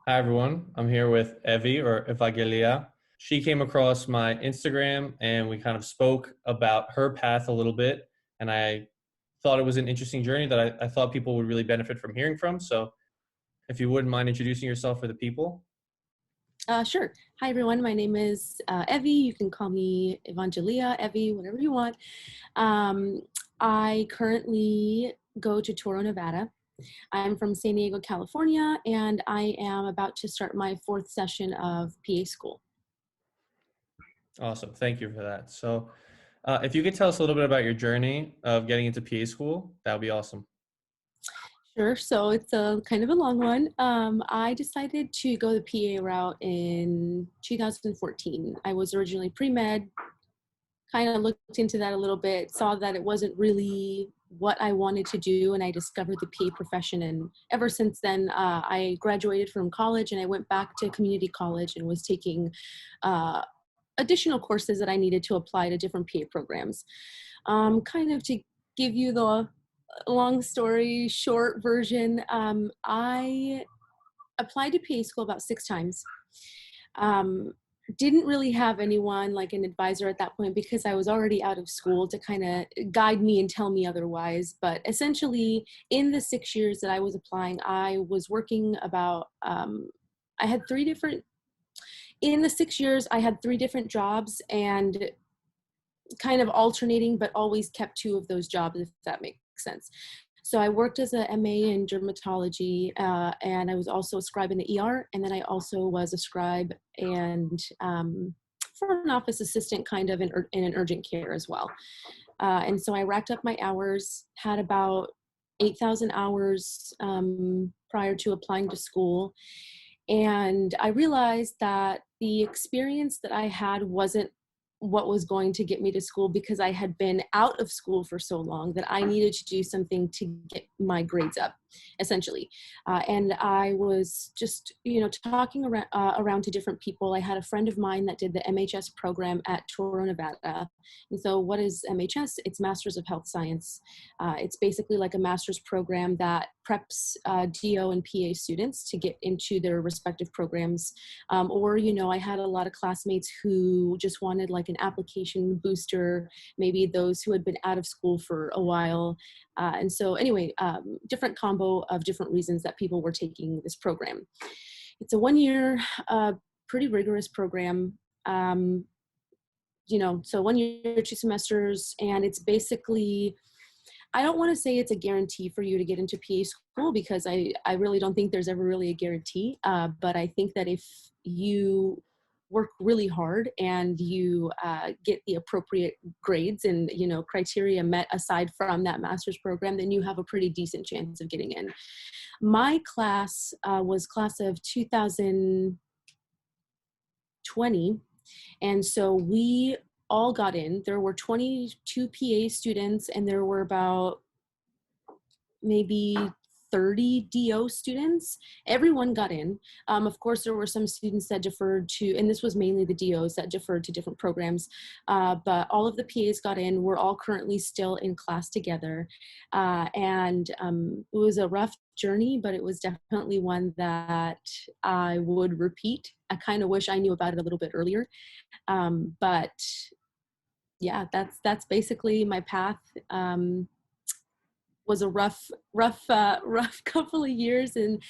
Hi everyone, I'm here with Evie or Evangelia. She came across my Instagram and we kind of spoke about her path a little bit. And I thought it was an interesting journey that I thought people would really benefit from hearing from. So if you wouldn't mind introducing yourself for the people. Sure. Hi, everyone. My name is Evie. You can call me Evangelia, Evie, whatever you want. Um, I currently go to Toro, Nevada. I'm from San Diego, California, and I am about to start my fourth session of PA school. Awesome, thank you for that. So if you could tell us a little bit about your journey of getting into PA school, that would be awesome. Sure. So it's a kind of a long one. I decided to go the PA route in 2014. I was originally pre-med, kind of looked into that a little bit, saw that it wasn't really what I wanted to do, and I discovered the PA profession. And ever since then, I graduated from college and I went back to community college and was taking uh, additional courses that I needed to apply to different PA programs. Kind of to give you the long story short version, I applied to PA school about 6 times. Um, didn't really have anyone like an advisor at that point because I was already out of school to kind of guide me and tell me otherwise. But essentially, in the 6 years that I was applying, I was working about, I had three different, in the 6 years, I had three different jobs and kind of alternating, but always kept two of those jobs, if that makes sense. So I worked as a MA in dermatology, and I was also a scribe in the ER, and then I also was a scribe and front office assistant kind of in an urgent care as well. And so I racked up my hours, had about 8,000 hours prior to applying to school. And I realized that the experience that I had wasn't what was going to get me to school because I had been out of school for so long that I needed to do something to get my grades up, essentially. And I was just, talking around to different people. I had a friend of mine that did the MHS program at Toro, Nevada. And so what is MHS? It's Masters of Health Science. It's basically like a master's program that preps DO and PA students to get into their respective programs. I had a lot of classmates who just wanted like an application booster, maybe those who had been out of school for a while. And so anyway, different combo of different reasons that people were taking this program. It's a 1 year, pretty rigorous program. So 1 year, 2 semesters, and it's basically, I don't want to say it's a guarantee for you to get into PA school because I really don't think there's ever really a guarantee. But I think that if you work really hard and you get the appropriate grades and, criteria met aside from that master's program, then you have a pretty decent chance of getting in. My class was class of 2020. And so we all got in. There were 22 PA students and there were about maybe 30 DO students. Everyone got in. Of course, there were some students that deferred to, and this was mainly the DOs that deferred to different programs, but all of the PAs got in. We're all currently still in class together. And it was a rough journey, but it was definitely one that I would repeat. I kind of wish I knew about it a little bit earlier. But yeah, that's basically my path. Was a rough couple of years, and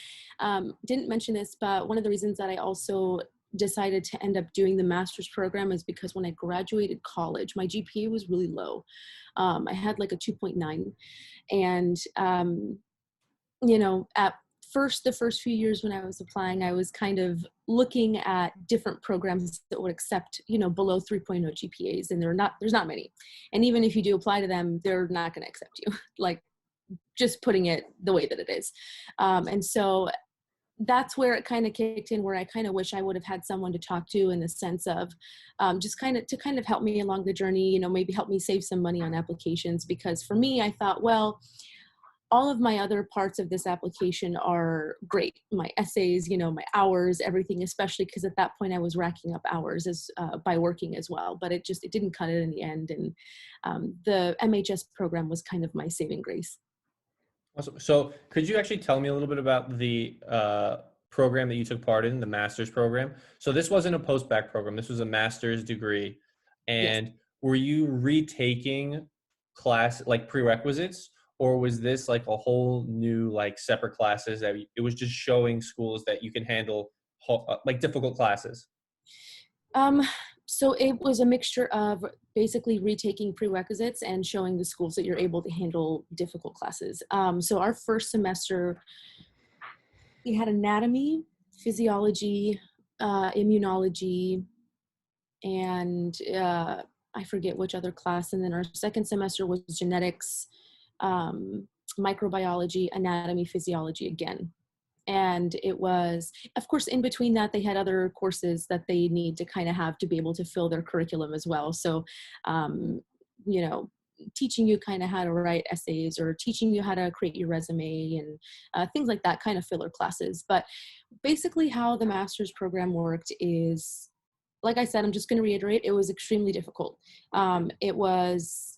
didn't mention this, but one of the reasons that I also decided to end up doing the master's program is because when I graduated college, my GPA was really low. I had like a 2.9, and at the first few years when I was applying, I was kind of looking at different programs that would accept, below 3.0 GPAs, and there's not many. And even if you do apply to them, they're not going to accept you. Like, just putting it the way that it is. And so that's where it kind of kicked in, where I kind of wish I would have had someone to talk to in the sense of just kind of help me along the journey, maybe help me save some money on applications. Because for me, I thought, well, all of my other parts of this application are great. My essays, my hours, everything, especially because at that point I was racking up hours by working as well, but it didn't cut it in the end. And the MHS program was kind of my saving grace. Awesome. So could you actually tell me a little bit about the program that you took part in, the master's program. So this wasn't a post-bac program. This was a master's degree. Yes. And were you retaking class like prerequisites, or was this like a whole new like separate classes that it was just showing schools that you can handle like difficult classes? Um, so it was a mixture of basically retaking prerequisites and showing the schools that you're able to handle difficult classes. So our first semester, we had anatomy, physiology, immunology, and I forget which other class. And then our second semester was genetics, um, microbiology, anatomy, physiology again. And it was, of course, in between that, they had other courses that they need to kind of have to be able to fill their curriculum as well. So, um, you know, teaching you kind of how to write essays or teaching you how to create your resume and things like that, kind of filler classes. But basically how the master's program worked is, like I said, I'm just going to reiterate, it was extremely difficult. It was,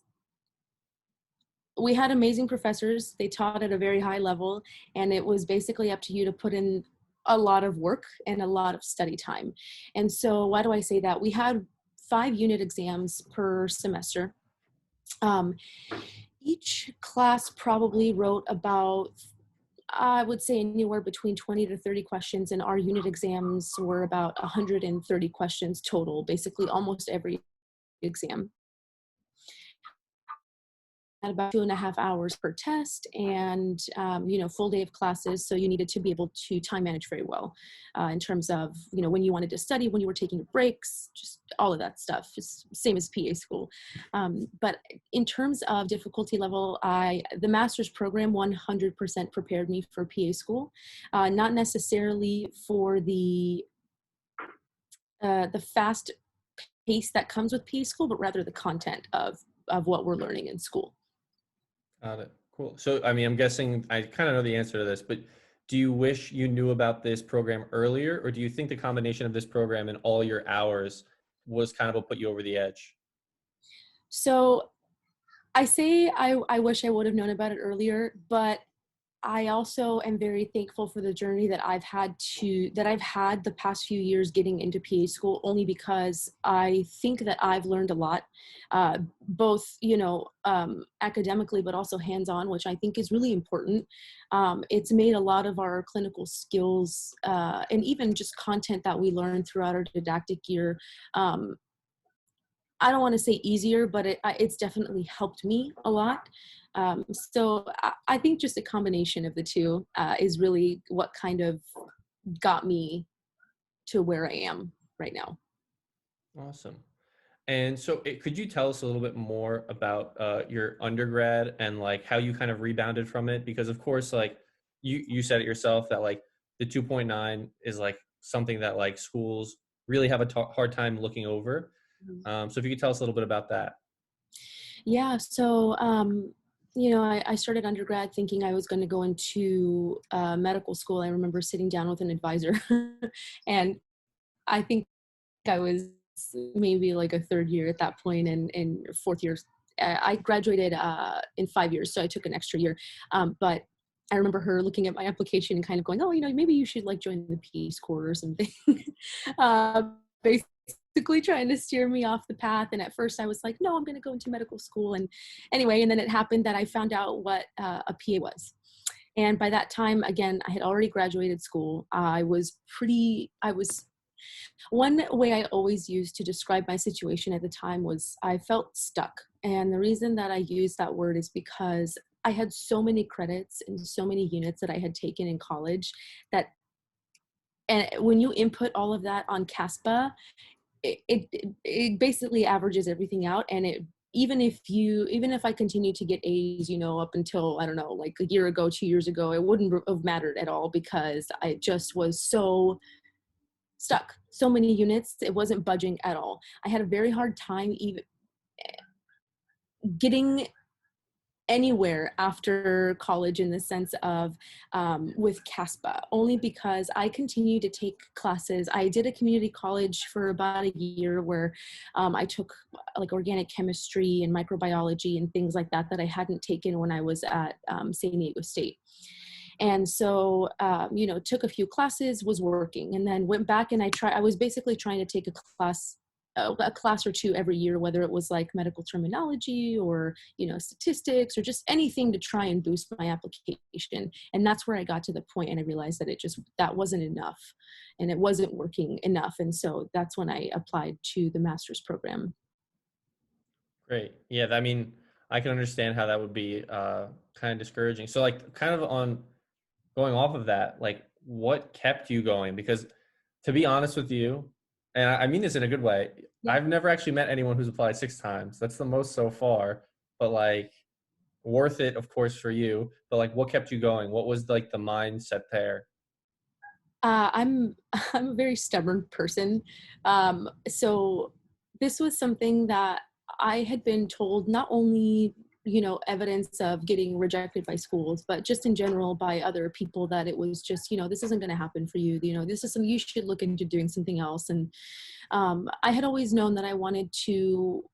we had amazing professors. They taught at a very high level, and it was basically up to you to put in a lot of work and a lot of study time. And so why do I say that? We had 5 unit exams per semester. Um, each class probably wrote about, I would say, anywhere between 20 to 30 questions, and our unit exams were about 130 questions total, basically almost every exam. At about 2.5 hours per test, and full day of classes, so you needed to be able to time manage very well in terms of when you wanted to study, when you were taking breaks, just all of that stuff. It's same as PA school. But in terms of difficulty level, the master's program 100% prepared me for PA school, not necessarily for the fast pace that comes with PA school, but rather the content of what we're learning in school. Got it. Cool. So, I mean, I'm guessing I kind of know the answer to this, but do you wish you knew about this program earlier, or do you think the combination of this program and all your hours was kind of what put you over the edge? So I say I wish I would have known about it earlier, but I also am very thankful for the journey that I've had the past few years getting into PA school, only because I think that I've learned a lot, both, academically, but also hands-on, which I think is really important. It's made a lot of our clinical skills, and even just content that we learn throughout our didactic year, um, I don't want to say easier, but it's definitely helped me a lot. So I think just a combination of the two is really what kind of got me to where I am right now. Awesome. And so, could you tell us a little bit more about your undergrad and like how you kind of rebounded from it? Because of course, like you said it yourself that like the 2.9 is like something that like schools really have a hard time looking over. Mhm. So if you could tell us a little bit about that. Yeah. So, I started undergrad thinking I was going to go into medical school. I remember sitting down with an advisor, and I think I was maybe like a third year at that point, and fourth year. I graduated in 5 years, so I took an extra year. But I remember her looking at my application and kind of going, "Oh, maybe you should like join the Peace Corps or something." uh, Basically trying to steer me off the path. And at first I was like, "No, I'm going to go into medical school." And anyway, and then it happened that I found out what a PA was. And by that time, again, I had already graduated school. I was one way I always used to describe my situation at the time was I felt stuck. And the reason that I use that word is because I had so many credits and so many units that I had taken in college that, and when you input all of that on CASPA, it basically averages everything out. And even if I continued to get A's, up until, I don't know, like a year ago, 2 years ago, it wouldn't have mattered at all, because I just was so stuck. So many units, it wasn't budging at all. I had a very hard time even getting anywhere after college, in the sense of with CASPA, only because I continued to take classes. I did a community college for about a year where I took like organic chemistry and microbiology and things like that I hadn't taken when I was at San Diego State. And so, took a few classes, was working, and then went back and I was basically trying to take a class or two every year, whether it was like medical terminology or, statistics or just anything to try and boost my application. And that's where I got to the point and I realized that that wasn't enough and it wasn't working enough. And so that's when I applied to the master's program. Great. Yeah, I mean, I can understand how that would be kind of discouraging. So like kind of on going off of that, like what kept you going? Because to be honest with you, and I mean this in a good way, Yeah. I've never actually met anyone who's applied 6 times. That's the most so far, but like worth it, of course, for you. But like what kept you going? What was like the mindset there? I'm I'm a very stubborn person. So this was something that I had been told, not only evidence of getting rejected by schools, but just in general by other people, that it was just, this isn't going to happen for you. This is something you should look into doing something else. And I had always known that I wanted to,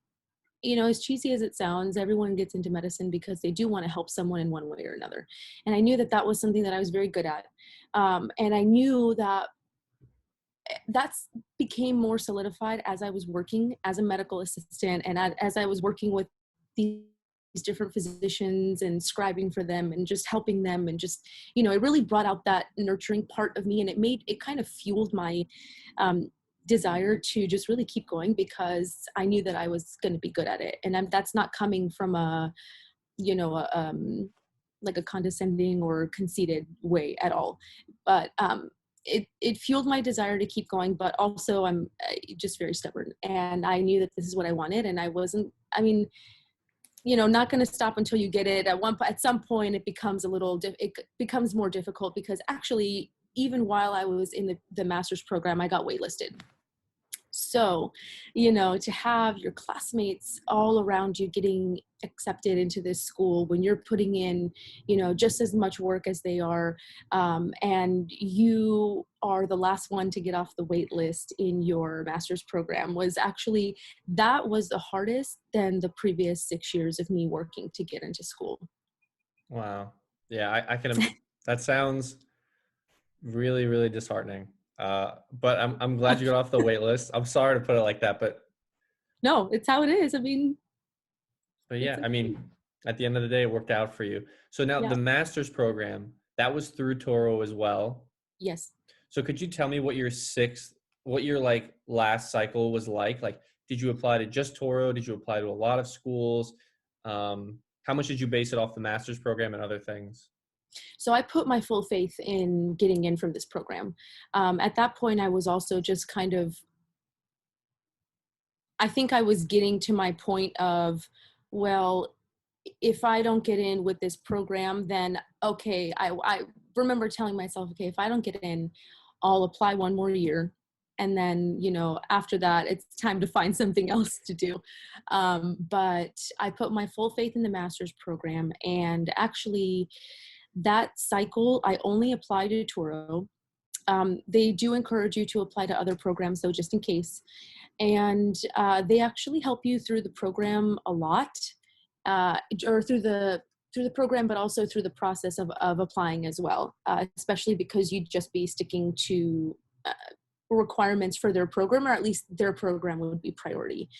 as cheesy as it sounds, everyone gets into medicine because they do want to help someone in one way or another. And I knew that that was something that I was very good at. And I knew that that's became more solidified as I was working as a medical assistant and as I was working with these different physicians and scribing for them and just helping them, and just, it really brought out that nurturing part of me, and it kind of fueled my desire to just really keep going, because I knew that I was going to be good at it. And that's not coming from you know, a, like a condescending or conceited way at all. But it fueled my desire to keep going, but also I'm just very stubborn, and I knew that this is what I wanted, and I wasn't, I mean, not going to stop until you get it. At some point, it becomes it becomes more difficult, because actually, even while I was in the master's program, I got waitlisted. So, to have your classmates all around you getting accepted into this school when you're putting in, just as much work as they are, and you are the last one to get off the wait list in your master's program, that was the hardest than the previous 6 years of me working to get into school. Wow. Yeah, I can. That sounds really, really disheartening. But I'm glad you got off the wait list. I'm sorry to put it like that, No, it's how it is. I mean, but it's yeah, I okay. mean, at the end of the day, it worked out for you. So now Yeah. the master's program that was through Toro as well. Yes. So could you tell me what your like last cycle was like? Like, did you apply to just Toro? Did you apply to a lot of schools? How much did you base it off the master's program and other things? So I put my full faith in getting in from this program. At that point, I was also just kind of, I think I was getting to my point of, well, if I don't get in with this program, then okay, I remember telling myself, okay, if I don't get in, I'll apply one more year. And then, after that, it's time to find something else to do. But I put my full faith in the master's program. And actually, that cycle, I only applied to Toro. They do encourage you to apply to other programs, though, just in case. And they actually help you through the program a lot, or through the program, but also through the process of applying as well, especially because you'd just be sticking to requirements for their program, or at least their program would be priority.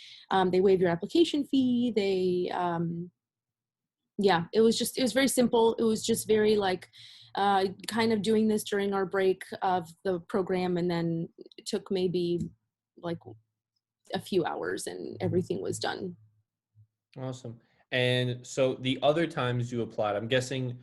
They waive your application fee. Yeah, it was very simple. It was just very like kind of doing this during our break of the program, and then it took maybe like a few hours and everything was done. Awesome. And so the other times you applied, I'm guessing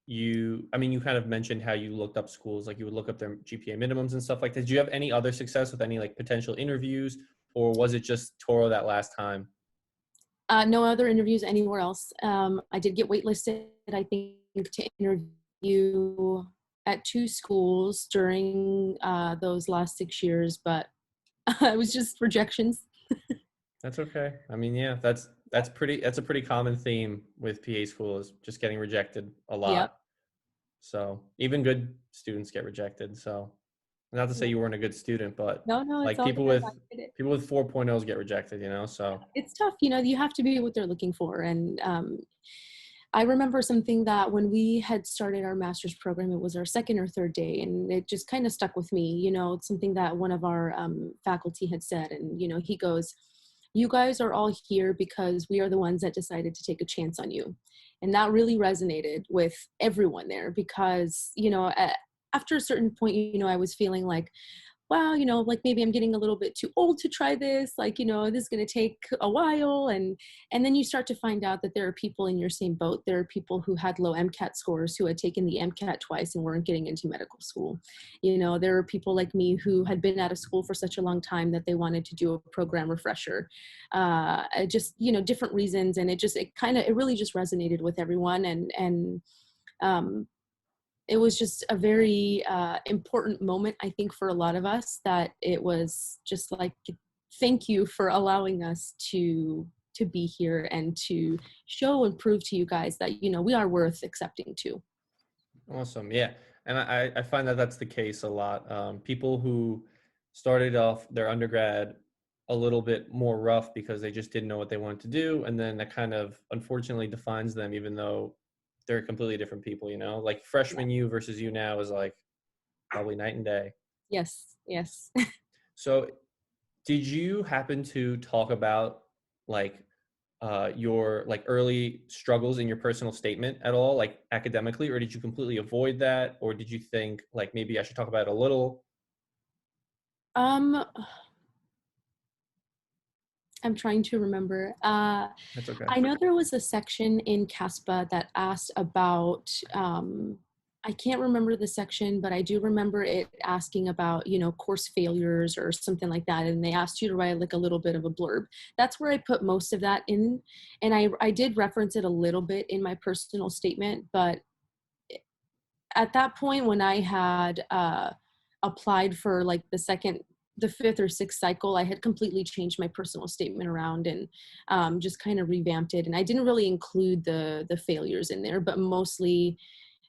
I mean, you kind of mentioned how you looked up schools, like you would look up their GPA minimums and stuff like that. Did you have any other success with any like potential interviews, or was it just Toro that last time? No other interviews anywhere else. I did get waitlisted, I think, to interview at two schools during those last 6 years, but it was just rejections. That's okay. I mean, yeah, that's a pretty common theme with PA schools, just getting rejected a Yep. lot. So even good students get rejected. So not to say you weren't a good student, but No, no, it's like all good. I get it. people with 4.0s get rejected, so It's tough. You have to be what they're looking for. And I remember something that when we had started our master's program, it was our second or third day, and it just kind of stuck with me. It's something that one of our faculty had said, and he goes, "You guys are all here because we are the ones that decided to take a chance on you," and that really resonated with everyone there because after a certain point, I was feeling like, wow, like maybe I'm getting a little bit too old to try this. Like, this is going to take a while. And then you start to find out that there are people in your same boat. There are people who had low MCAT scores who had taken the MCAT twice and weren't getting into medical school. There are people like me who had been out of school for such a long time that they wanted to do a program refresher. Just, different reasons. And it really just resonated with everyone. Um, it was just a very important moment, I think, for a lot of us, that it was just like, thank you for allowing us to be here and to show and prove to you guys that, we are worth accepting too. Awesome. Yeah. And I find that that's the case a lot. People who started off their undergrad a little bit more rough because they just didn't know what they wanted to do. And then that kind of unfortunately defines them, even though they're completely different people, like Yeah. freshman you versus you now is like probably night and day. Yes. Yes. So did you happen to talk about like your like early struggles in your personal statement at all, like academically, or did you completely avoid that, or did you think like maybe I should talk about it a little? um I'm trying to remember. That's okay. I know there was a section in CASPA that asked about, I can't remember the section, but I do remember it asking about, course failures or something like that. And they asked you to write like a little bit of a blurb. That's where I put most of that in. And I did reference it a little bit in my personal statement, but at that point when I had applied for like the fifth or sixth cycle, I had completely changed my personal statement around and just kind of revamped it. And I didn't really include the failures in there, but mostly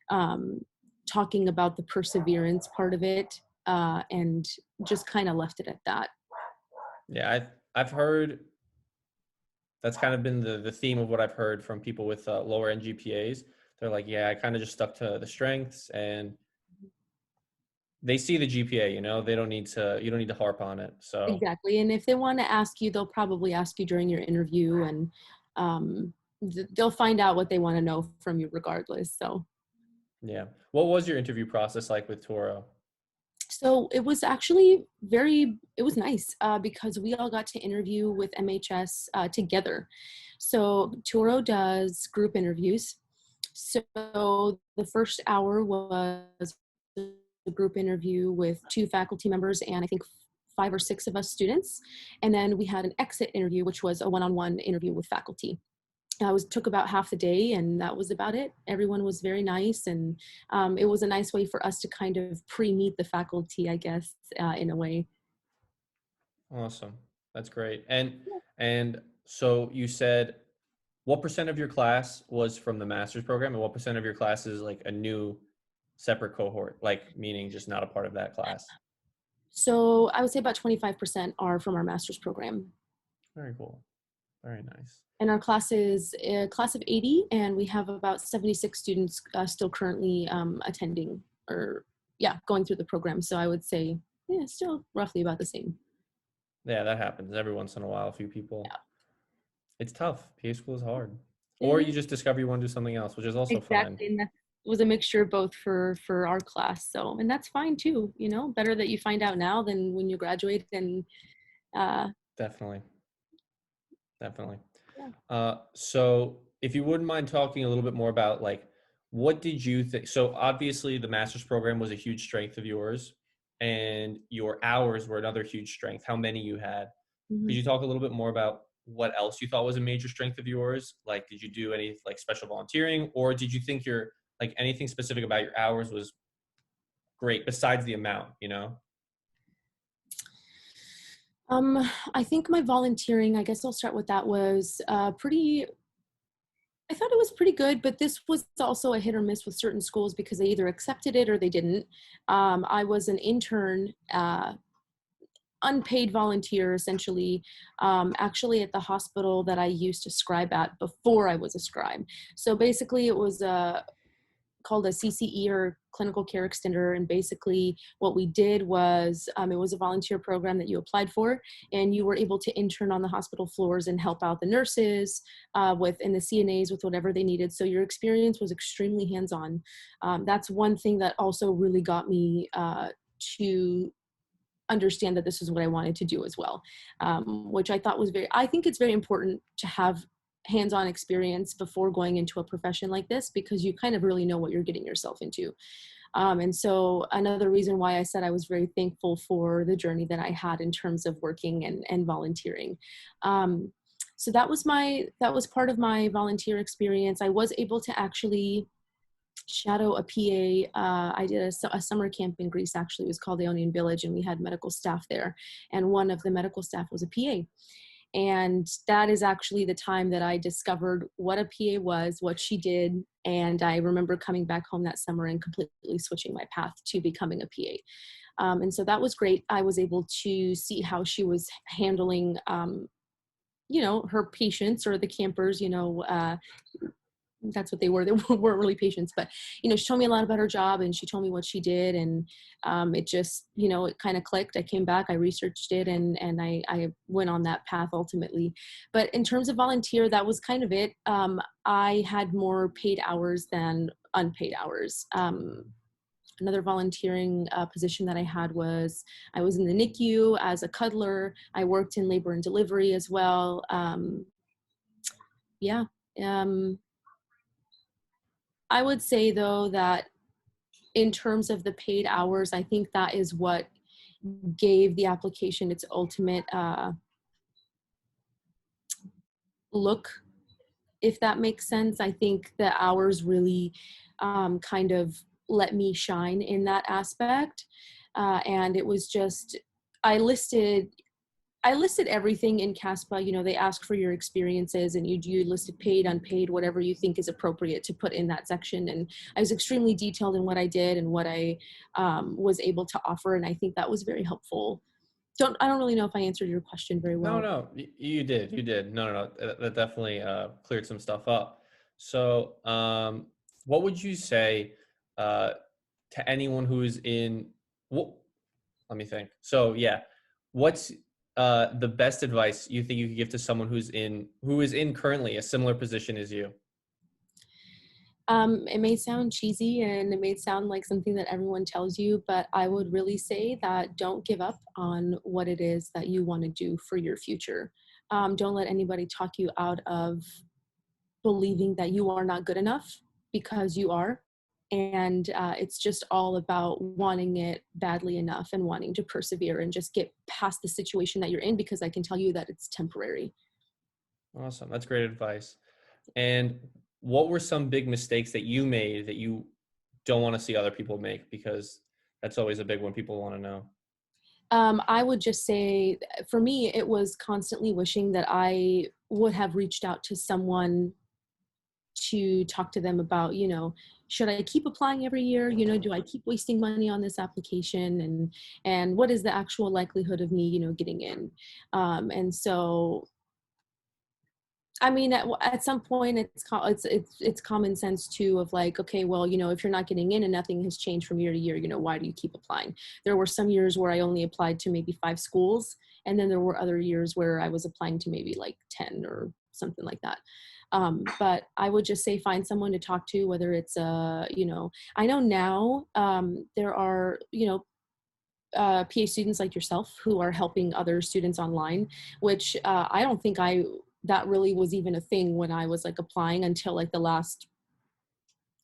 um, talking about the perseverance part of it, and just kind of left it at that. Yeah, I've heard that's kind of been the theme of what I've heard from people with lower end GPAs. They're like, yeah, I kind of just stuck to the strengths, and they see the GPA, they don't need to, you don't need to harp on it. So Exactly. And if they want to ask you, they'll probably ask you during your interview, and um, they'll find out what they want to know from you regardless. yeah. What was your interview process like with Toro? So it was actually it was nice because we all got to interview with MHS together. So Turo does group interviews. So the first hour was a group interview with two faculty members and I think 5 or 6 of us students. And then we had an exit interview, which was a one-on-one interview with faculty. Took about half the day, and that was about it. Everyone was very nice, and it was a nice way for us to kind of pre-meet the faculty, I guess, in a way. Awesome. That's great. And so you said what percent of your class was from the master's program and what percent of your class is like a new separate cohort, like meaning just not a part of that class? So I would say about 25% are from our master's program. Very cool. Very nice. And our class is a class of 80, and we have about 76 students still currently attending or, yeah, going through the program. So I would say, yeah, still roughly about the same. Yeah, that happens every once in a while. A few people. Yeah, It's tough. PA school is hard. it Or is. you just discover you want to do something else, which is also fine. Exactly. And that was a mixture of both for our class. So, and that's fine too, better that you find out now than when you graduate. And uh, Definitely. Definitely. yeah. So if you wouldn't mind talking a little bit more about like, what did you think? So obviously the master's program was a huge strength of yours and your hours were another huge strength, how many you had. Could Mhm. you talk a little bit more about what else you thought was a major strength of yours? Like, did you do any like special volunteering, or did you think your like anything specific about your hours was great besides the amount, I think my volunteering, I guess I'll start with that, was I thought it was pretty good, but this was also a hit or miss with certain schools because they either accepted it or they didn't. I was an intern unpaid volunteer, essentially, actually at the hospital that I used to scribe at before I was a scribe. So basically, it was called a CCE, or clinical care extender. And basically what we did was, it was a volunteer program that you applied for, and you were able to intern on the hospital floors and help out the nurses and the CNAs with whatever they needed. So your experience was extremely hands-on. That's one thing that also really got me to understand that this is what I wanted to do as well, which I thought was I think it's very important to have hands-on experience before going into a profession like this, because you kind of really know what you're getting yourself into. And so another reason why I said I was very thankful for the journey that I had in terms of working and volunteering. So that was part of my volunteer experience. I was able to actually shadow a PA. I did a summer camp in Greece, actually. It was called the Onion Village, and we had medical staff there. And one of the medical staff was a PA. And that is actually the time that I discovered what a PA was, what she did. And I remember coming back home that summer and completely switching my path to becoming a PA. And so that was great. I was able to see how she was handling, her patients, or the campers, that's what they were. They weren't really patients, but, she told me a lot about her job, and she told me what she did. And it just, it kind of clicked. I came back, I researched it, and I went on that path ultimately. But in terms of volunteer, that was kind of it. I had more paid hours than unpaid hours. Another volunteering position that I had was, I was in the NICU as a cuddler. I worked in labor and delivery as well. Yeah. I would say, though, that in terms of the paid hours, I think that is what gave the application its ultimate look, if that makes sense. I think the hours really kind of let me shine in that aspect. And it was just, I listed everything in CASPA. They ask for your experiences, and you listed paid, unpaid, whatever you think is appropriate to put in that section. And I was extremely detailed in what I did and what I was able to offer. And I think that was very helpful. I don't really know if I answered your question very No, well. no, you did. You did. No. That definitely cleared some stuff up. So, what would you say uh, to anyone who is in? Well, let me think. So, yeah, what's the best advice you think you could give to someone who is in currently a similar position as you? It may sound cheesy, and it may sound like something that everyone tells you, but I would really say that don't give up on what it is that you want to do for your future. Don't let anybody talk you out of believing that you are not good enough, because you are. And it's just all about wanting it badly enough and wanting to persevere and just get past the situation that you're in, because I can tell you that it's temporary. Awesome. That's great advice. And what were some big mistakes that you made that you don't want to see other people make? Because that's always a big one people want to know. I would just say, for me, it was constantly wishing that I would have reached out to someone to talk to them about, should I keep applying every year? Do I keep wasting money on this application? And what is the actual likelihood of me, getting in? And so, I mean, at some point, it's common sense too, of like, okay, well, if you're not getting in and nothing has changed from year to year, why do you keep applying? There were some years where I only applied to maybe 5 schools, and then there were other years where I was applying to maybe like 10 or something like that. But I would just say, find someone to talk to, whether it's I know now there are PA students like yourself who are helping other students online, which I don't think that really was even a thing when I was like applying, until like the last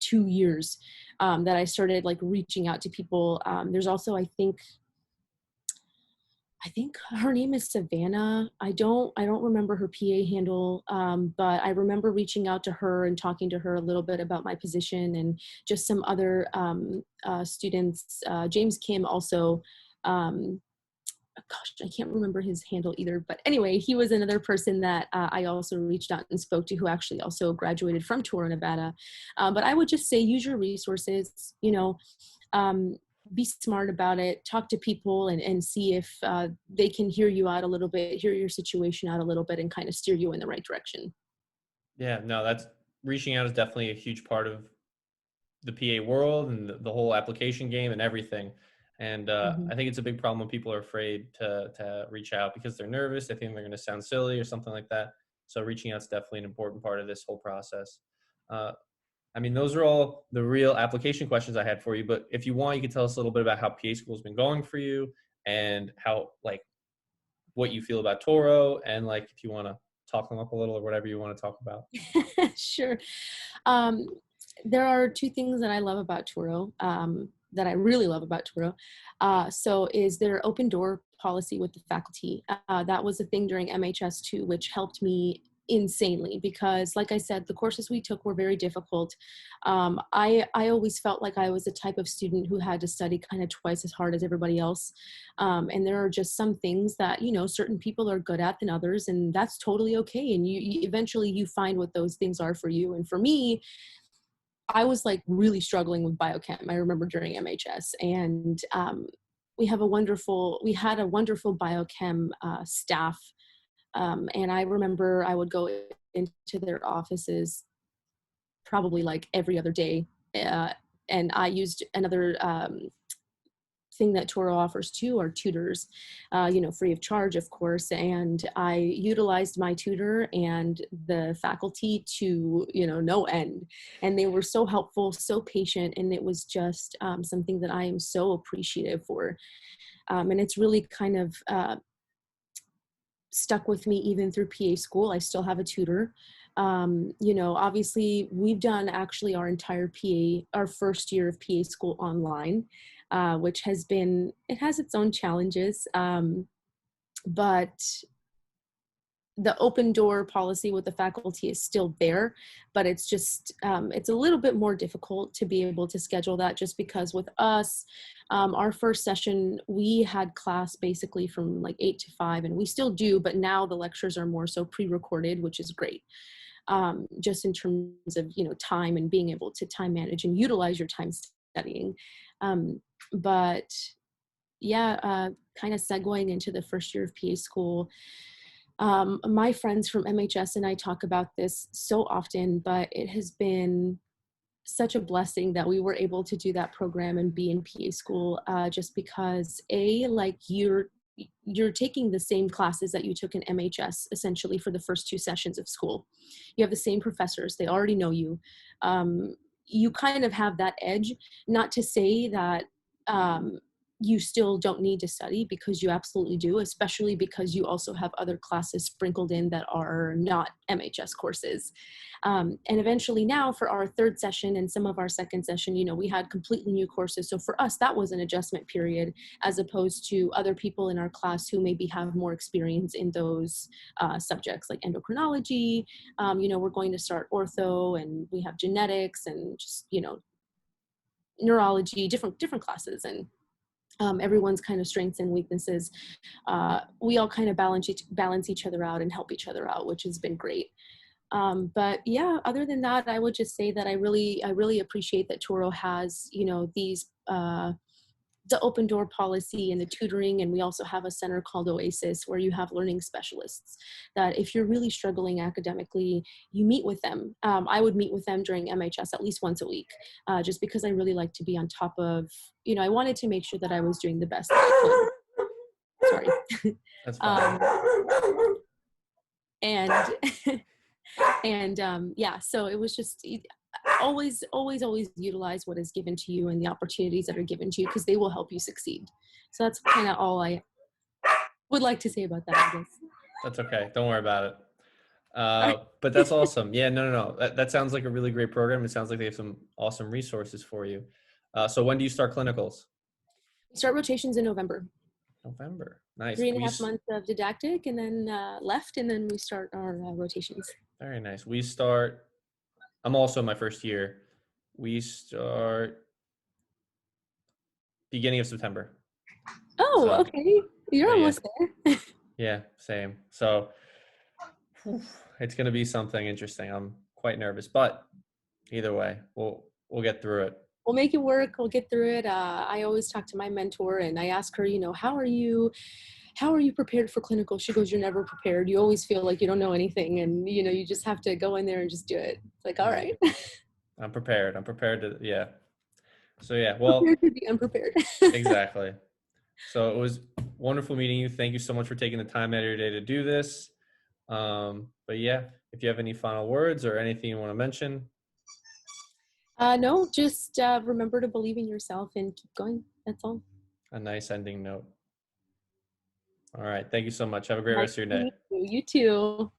2 years that I started like reaching out to people. There's also, I think her name is Savannah. I don't remember her PA handle, but I remember reaching out to her and talking to her a little bit about my position, and just some other students. James Kim also, gosh, I can't remember his handle either. But anyway, he was another person that I also reached out and spoke to, who actually also graduated from Toro, Nevada. But I would just say, use your resources. Um, be smart about it, talk to people, and see if they can hear you out a little bit, hear your situation out a little bit, and kind of steer you in the right direction. Yeah, no, that's reaching out is definitely a huge part of the PA world and the whole application game and everything. And Hmm. I think it's a big problem when people are afraid to reach out because they're nervous. They think they're going to sound silly or something like that. So reaching out is definitely an important part of this whole process. Uh, I mean, those are all the real application questions I had for you. But if you want, you could tell us a little bit about how PA school has been going for you and how, like, what you feel about Toro, and like if you want to talk them up a little or whatever you want to talk about. Sure. Um, there are two things that I love about Turo, that I really love about Turo. So is their open door policy with the faculty. That was a thing during MHS too, which helped me insanely because, like I said, the courses we took were very difficult. I always felt like I was the type of student who had to study kind of twice as hard as everybody else. And there are just some things that, certain people are good at than others, and that's totally okay. And you eventually you find what those things are for you. And for me, I was like really struggling with biochem. I remember during MHS, and we had a wonderful biochem staff. And I remember I would go into their offices probably like every other day. Uh, and I used another thing that Toro offers too are tutors, free of charge, of course. And I utilized my tutor and the faculty to, no end. And they were so helpful, so patient. And it was just something that I am so appreciative for. And it's really kind of stuck with me even through PA school. I still have a tutor. Obviously we've done actually our entire our first year of PA school online, which it has its own challenges. But the open door policy with the faculty is still there, but it's just it's a little bit more difficult to be able to schedule that, just because with us, our first session we had class basically from like 8 to 5, and we still do, but now the lectures are more so pre-recorded, which is great, just in terms of time and being able to time manage and utilize your time studying. But yeah, kind of segueing into the first year of PA school, my friends from MHS and I talk about this so often, but it has been such a blessing that we were able to do that program and be in PA school, just because like you're taking the same classes that you took in MHS essentially for the first 2 sessions of school. You have the same professors, they already know you. You kind of have that edge, not to say that you still don't need to study, because you absolutely do, especially because you also have other classes sprinkled in that are not MHS courses. And eventually now for our third session and some of our second session, we had completely new courses. So for us, that was an adjustment period, as opposed to other people in our class who maybe have more experience in those subjects like endocrinology. We're going to start ortho, and we have genetics and just, neurology, different classes. And everyone's kind of strengths and weaknesses. We all kind of balance each other out and help each other out, which has been great. But yeah, other than that, I would just say that I really appreciate that Toro has, these, the open door policy and the tutoring. And we also have a center called Oasis, where you have learning specialists that if you're really struggling academically, you meet with them. I would meet with them during MHS at least once a week, just because I really like to be on top of, I wanted to make sure that I was doing the best that I could. Sorry. That's fine. um, and and yeah, so it was just always utilize what is given to you and the opportunities that are given to you, because they will help you succeed. So that's kind of all I would like to say about that, I guess. That's okay. Don't worry about it. Sorry. But that's awesome. Yeah, no. That sounds like a really great program. It sounds like they have some awesome resources for you. So when do you start clinicals? We start rotations in November. November. Nice. 3.5 months of didactic, and then left, and then we start our rotations. Very nice. We start, I'm also in my first year. We start beginning of September. Oh, So okay. You're yeah. almost there. Yeah, same. So it's going to be something interesting. I'm quite nervous, but either way, we'll get through it. we'll make it work. We'll get through it. I always talk to my mentor and I ask her, how are you prepared for clinical? She goes, you're never prepared. You always feel like you don't know anything. And, you just have to go in there and just do it. It's like, all Yeah, right, I'm prepared. I'm prepared to, yeah. So yeah, well, prepared to be unprepared. exactly. So it was wonderful meeting you. Thank you so much for taking the time out of your day to do this. But yeah, if you have any final words or anything you want to mention. No, just remember to believe in yourself and keep going. That's all. A nice ending note. All right. Thank you so much. Have a great Nice rest of your to day. meet you. You too.